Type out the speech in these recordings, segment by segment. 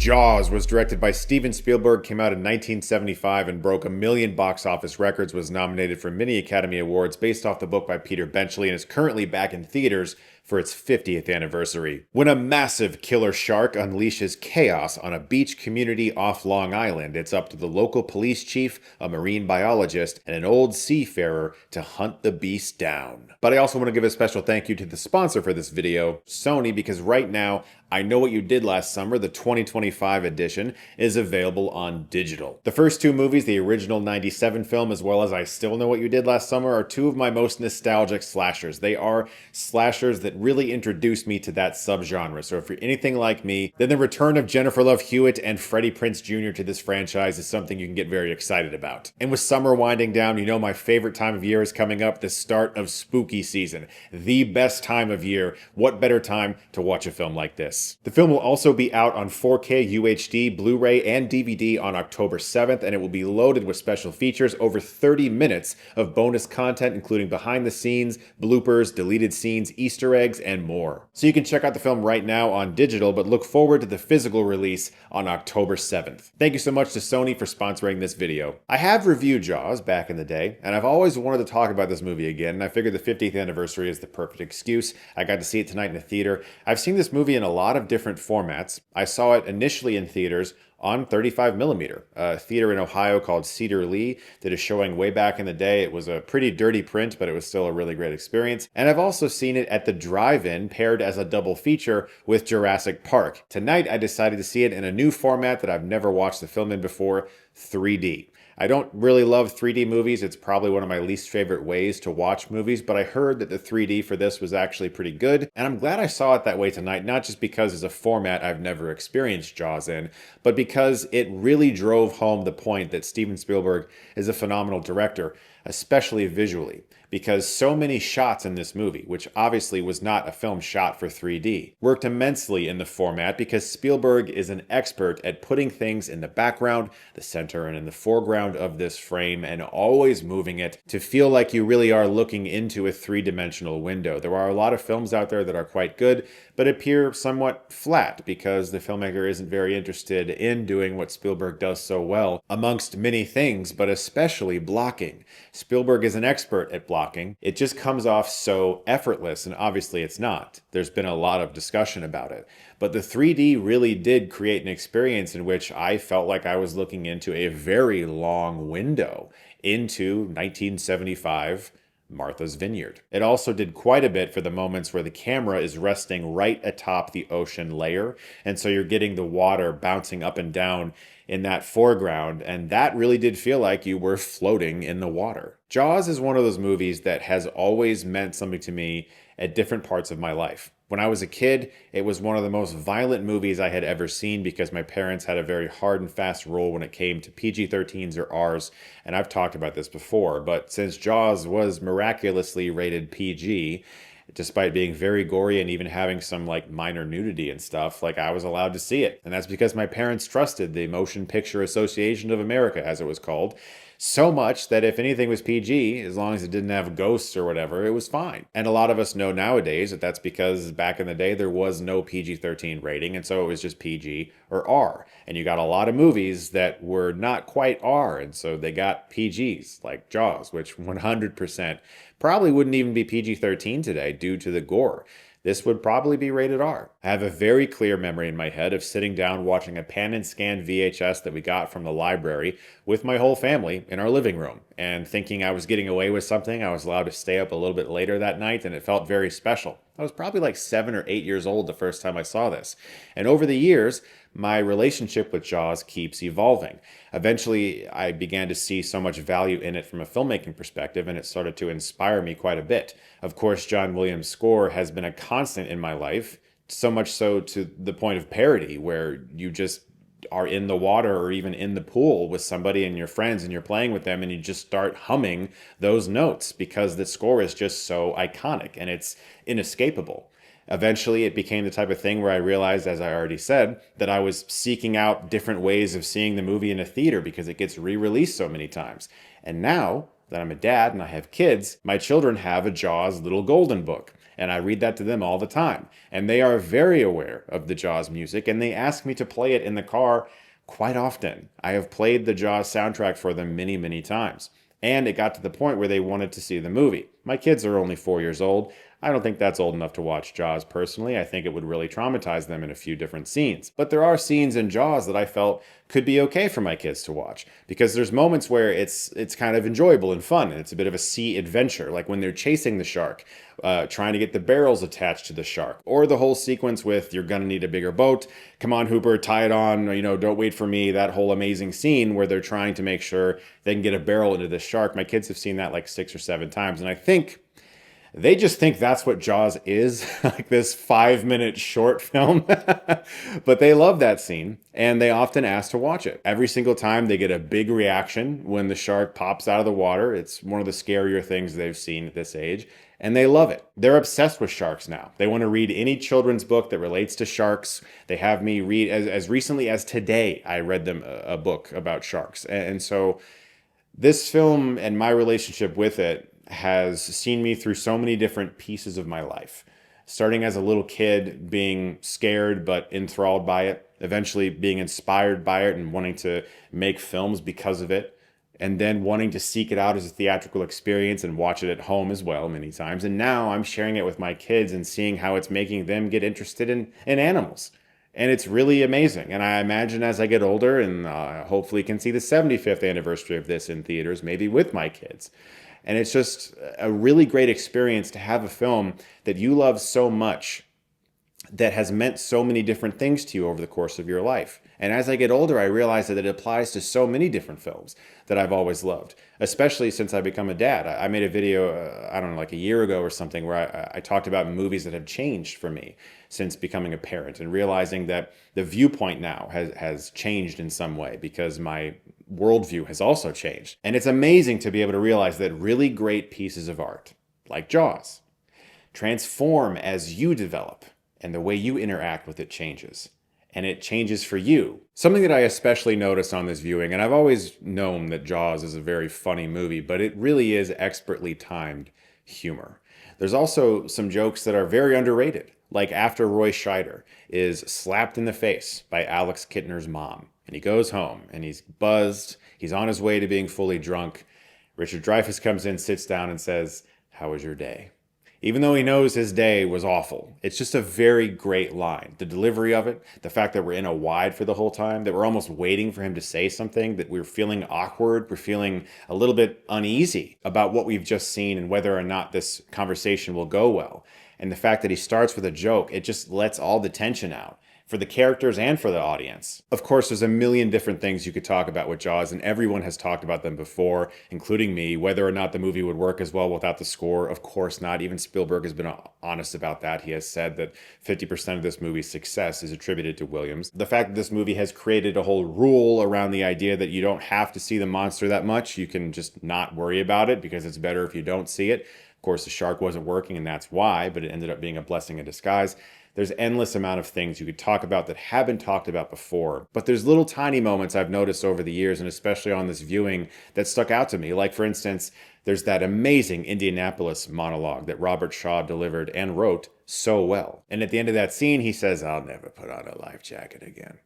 Jaws was directed by Steven Spielberg, came out in 1975 and broke a million box office records, was nominated for many Academy Awards based off the book by Peter Benchley, and is currently back in theaters for its 50th anniversary. When a massive killer shark unleashes chaos on a beach community off Long Island, it's up to the local police chief, a marine biologist, and an old seafarer to hunt the beast down. But I also want to give a special thank you to the sponsor for this video, Sony, because right now, I Know What You Did Last Summer, the 2025 edition, is available on digital. The first two movies, the original 97 film as well as I Still Know What You Did Last Summer, are two of my most nostalgic slashers. They are slashers that really introduced me to that subgenre. So if you're anything like me, then the return of Jennifer Love Hewitt and Freddie Prinze Jr. to this franchise is something you can get very excited about. And with summer winding down, you know my favorite time of year is coming up, the start of spooky season. The best time of year. What better time to watch a film like this? The film will also be out on 4K UHD, Blu-ray, and DVD on October 7th, and it will be loaded with special features, over 30 minutes of bonus content, including behind the scenes, bloopers, deleted scenes, Easter eggs, and more. So you can check out the film right now on digital, but look forward to the physical release on October 7th. Thank you so much to Sony for sponsoring this video. I have reviewed Jaws back in the day, and I've always wanted to talk about this movie again, and I figured the 50th anniversary is the perfect excuse. I got to see it tonight in a theater. I've seen this movie in a lot of different formats. I saw it initially in theaters on 35mm. A theater in Ohio called Cedar Lee did a showing way back in the day. It was a pretty dirty print, but it was still a really great experience. And I've also seen it at the drive-in paired as a double feature with Jurassic Park. Tonight, I decided to see it in a new format that I've never watched the film in before, 3D. I don't really love 3D movies. It's probably one of my least favorite ways to watch movies, but I heard that the 3D for this was actually pretty good, and I'm glad I saw it that way tonight, not just because it's a format I've never experienced Jaws in, but because it really drove home the point that Steven Spielberg is a phenomenal director, especially visually, because so many shots in this movie, which obviously was not a film shot for 3D, worked immensely in the format because Spielberg is an expert at putting things in the background, the center, and in the foreground of this frame, and always moving it to feel like you really are looking into a three-dimensional window. There are a lot of films out there that are quite good, but appear somewhat flat because the filmmaker isn't very interested in doing what Spielberg does so well, amongst many things, but especially blocking. Spielberg is an expert at blocking. It just comes off so effortless, and obviously it's not. There's been a lot of discussion about it. But the 3D really did create an experience in which I felt like I was looking into a very long window into 1975 Martha's Vineyard. It also did quite a bit for the moments where the camera is resting right atop the ocean layer, and so you're getting the water bouncing up and down in that foreground, and that really did feel like you were floating in the water. Jaws is one of those movies that has always meant something to me at different parts of my life. When I was a kid, it was one of the most violent movies I had ever seen because my parents had a very hard and fast rule when it came to PG-13s or Rs, and I've talked about this before, but since Jaws was miraculously rated PG, despite being very gory and even having some like minor nudity and stuff, like I was allowed to see it. And that's because my parents trusted the Motion Picture Association of America, as it was called, so much that if anything was PG, as long as it didn't have ghosts or whatever, it was fine. And a lot of us know nowadays that that's because back in the day there was no PG-13 rating, and so it was just PG or R. And you got a lot of movies that were not quite R, and so they got PGs, like Jaws, which 100% probably wouldn't even be PG-13 today due to the gore. This would probably be rated R. I have a very clear memory in my head of sitting down watching a pan and scan VHS that we got from the library with my whole family in our living room and thinking I was getting away with something. I was allowed to stay up a little bit later that night, and it felt very special. I was probably like 7 or 8 years old the first time I saw this. And over the years, my relationship with Jaws keeps evolving. Eventually, I began to see so much value in it from a filmmaking perspective, and it started to inspire me quite a bit. Of course, John Williams' score has been a constant in my life, so much so to the point of parody, where you just are in the water or even in the pool with somebody and your friends and you're playing with them and you just start humming those notes because the score is just so iconic and it's inescapable. Eventually, it became the type of thing where I realized, as I already said, that I was seeking out different ways of seeing the movie in a theater because it gets re-released so many times. And now that I'm a dad and I have kids, my children have a Jaws little golden book. And I read that to them all the time. And they are very aware of the Jaws music, and they ask me to play it in the car quite often. I have played the Jaws soundtrack for them many, many times. And it got to the point where they wanted to see the movie. My kids are only 4 years old. I don't think that's old enough to watch Jaws personally. I think it would really traumatize them in a few different scenes. But there are scenes in Jaws that I felt could be okay for my kids to watch, because there's moments where it's kind of enjoyable and fun, and it's a bit of a sea adventure, like when they're chasing the shark, trying to get the barrels attached to the shark, or the whole sequence with "you're gonna need a bigger boat, come on Hooper, tie it on, don't wait for me," that whole amazing scene where they're trying to make sure they can get a barrel into the shark. My kids have seen that like 6 or 7 times, and I think they just think that's what Jaws is, like this 5-minute short film. But they love that scene, and they often ask to watch it. Every single time they get a big reaction when the shark pops out of the water. It's one of the scarier things they've seen at this age, and they love it. They're obsessed with sharks now. They want to read any children's book that relates to sharks. They have me read, as recently as today, I read them a book about sharks. And so this film and my relationship with it has seen me through so many different pieces of my life. Starting as a little kid, being scared but enthralled by it, eventually being inspired by it and wanting to make films because of it, and then wanting to seek it out as a theatrical experience and watch it at home as well many times. And now I'm sharing it with my kids and seeing how it's making them get interested in animals. And it's really amazing. And I imagine as I get older and hopefully can see the 75th anniversary of this in theaters, maybe with my kids. And it's just a really great experience to have a film that you love so much, that has meant so many different things to you over the course of your life. And as I get older, I realize that it applies to so many different films that I've always loved, especially since I become a dad. I made a video, I don't know, like a year ago or something, where I talked about movies that have changed for me since becoming a parent, and realizing that the viewpoint now has changed in some way because my worldview has also changed. And it's amazing to be able to realize that really great pieces of art, like Jaws, transform as you develop and the way you interact with it changes. And it changes for you. Something that I especially noticed on this viewing, and I've always known that Jaws is a very funny movie, but it really is expertly timed humor. There's also some jokes that are very underrated, like after Roy Scheider is slapped in the face by Alex Kittner's mom, and he goes home and he's buzzed, he's on his way to being fully drunk. Richard Dreyfuss comes in, sits down and says, "How was your day?" Even though he knows his day was awful. It's just a very great line. The delivery of it, the fact that we're in a wide for the whole time, that we're almost waiting for him to say something, that we're feeling awkward, we're feeling a little bit uneasy about what we've just seen and whether or not this conversation will go well. And the fact that he starts with a joke, it just lets all the tension out, for the characters and for the audience. Of course, there's a million different things you could talk about with Jaws, and everyone has talked about them before, including me. Whether or not the movie would work as well without the score, of course not. Even Spielberg has been honest about that. He has said that 50% of this movie's success is attributed to Williams. The fact that this movie has created a whole rule around the idea that you don't have to see the monster that much. You can just not worry about it because it's better if you don't see it. Of course, the shark wasn't working, and that's why, but it ended up being a blessing in disguise. There's endless amount of things you could talk about that have been talked about before, but there's little tiny moments I've noticed over the years, and especially on this viewing, that stuck out to me. Like, for instance, there's that amazing Indianapolis monologue that Robert Shaw delivered and wrote so well. And at the end of that scene, he says, "I'll never put on a life jacket again."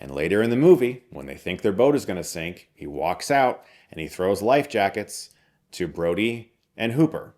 And later in the movie, when they think their boat is going to sink, he walks out and he throws life jackets to Brody and Hooper,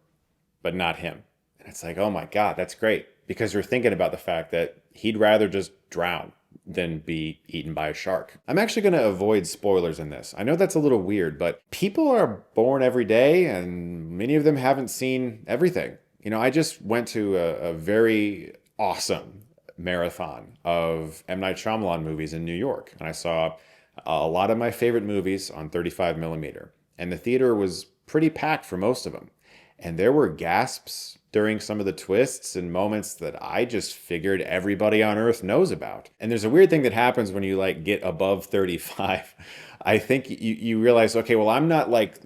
but not him. And it's like, oh my God, that's great. Because you're thinking about the fact that he'd rather just drown than be eaten by a shark. I'm actually going to avoid spoilers in this. I know that's a little weird, but people are born every day and many of them haven't seen everything. I just went to a very awesome marathon of M. Night Shyamalan movies in New York. And I saw a lot of my favorite movies on 35 millimeter. And the theater was pretty packed for most of them. And there were gasps during some of the twists and moments that I just figured everybody on earth knows about. And there's a weird thing that happens when you get above 35. I think you realize, okay, well, I'm not like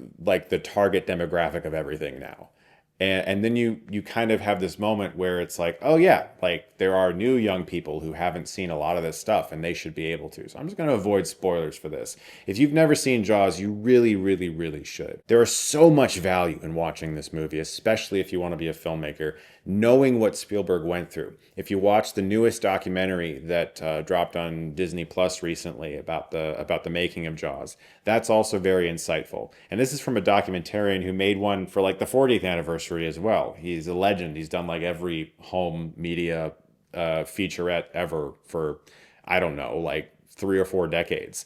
the target demographic of everything now. And then you kind of have this moment where it's like, oh yeah, like there are new young people who haven't seen a lot of this stuff and they should be able to. So I'm just going to avoid spoilers for this. If you've never seen Jaws, you really, really, really should. There is so much value in watching this movie, especially if you want to be a filmmaker, knowing what Spielberg went through. If you watch the newest documentary that dropped on Disney Plus recently about the making of Jaws, that's also very insightful. And this is from a documentarian who made one for like the 40th anniversary as well. He's a legend. He's done like every home media featurette ever for, I don't know, like 3 or 4 decades.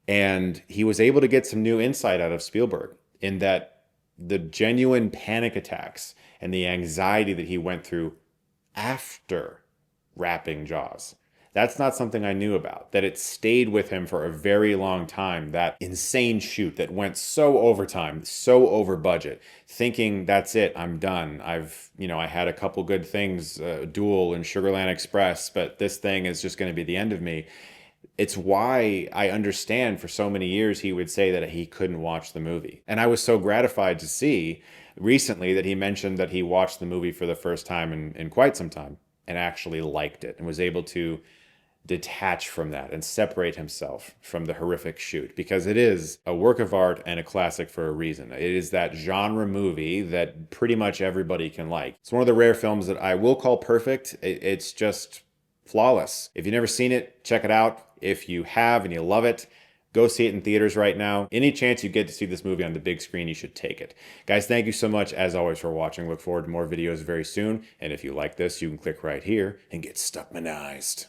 And he was able to get some new insight out of Spielberg in that the genuine panic attacks and the anxiety that he went through after wrapping Jaws. That's not something I knew about, that it stayed with him for a very long time, that insane shoot that went so overtime, so over budget, thinking that's it, I'm done. I had a couple good things, Duel and Sugarland Express, but this thing is just going to be the end of me. It's why I understand for so many years he would say that he couldn't watch the movie. And I was so gratified to see recently that he mentioned that he watched the movie for the first time in quite some time and actually liked it and was able to detach from that and separate himself from the horrific shoot, because it is a work of art and a classic for a reason. It is that genre movie that pretty much everybody can like. It's one of the rare films that I will call perfect. It's just flawless. If you've never seen it, check it out. If you have and you love it, go see it in theaters right now. Any chance you get to see this movie on the big screen, you should take it. Guys, thank you so much as always for watching. Look forward to more videos very soon. And if you like this, you can click right here and get Stuckmanized.